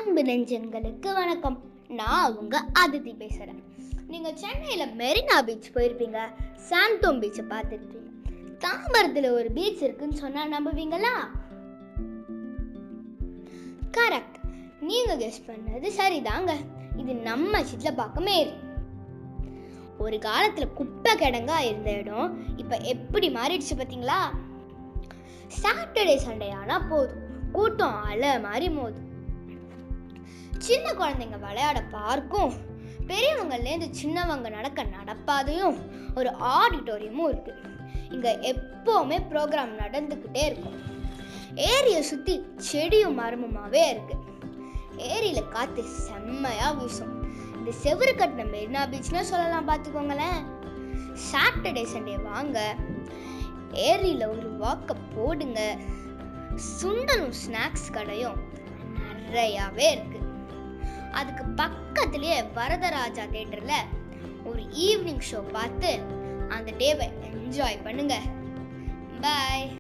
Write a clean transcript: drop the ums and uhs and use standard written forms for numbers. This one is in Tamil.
அன்பு நெஞ்சங்களுக்கு வணக்கம். நான் உங்க அதிதி பேசுறேன். நீங்க சென்னையில மெரினா பீச் போயிருப்பீங்க, சாந்தோம் பீச்சை பார்த்துருப்பீங்க. தாம்பரத்துல ஒரு பீச் இருக்குன்னு சொன்னா நம்புவீங்களா? கரெக்ட், நீங்க கெஸ் பண்ணது சரிதாங்க. இது நம்ம சிட்லப்பாக்கம் ஏரி. ஒரு காலத்துல குப்பை கிடங்கா இருந்த இடம் இப்ப எப்படி மாறிடுச்சு பார்த்தீங்களா? சாட்டர்டே சண்டே ஆனா போதும், கூட்டம் அலை மாதிரி மோதும். சின்ன குழந்தைங்க விளையாட பார்க்கும், பெரியவங்கலேருந்து சின்னவங்க நடக்க நடப்பாதையும் ஒரு ஆடிட்டோரியமும் இருக்கு. இங்க எப்பவுமே ப்ரோக்ராம் நடந்துக்கிட்டே இருக்கும். ஏரியை சுத்தி செடியும் மரமுமாவே இருக்கு. ஏரியில காத்து செம்மையா வீசும். இந்த செவுறு கட்டின மெரினா பீச்னு சொல்லலாம் பார்த்துக்கோங்களேன். சாட்டர்டே சண்டே வாங்க, ஏரியில ஒரு வாக்க போடுங்க. சுண்டலும் ஸ்நாக்ஸ் கடையும் நிறையாவே இருக்கு. அதுக்கு பக்கத்திலேயே வரதராஜா தியேட்டர்ல ஒரு ஈவினிங் ஷோ பார்த்து அந்த டேவை என்ஜாய் பண்ணுங்க. பாய்.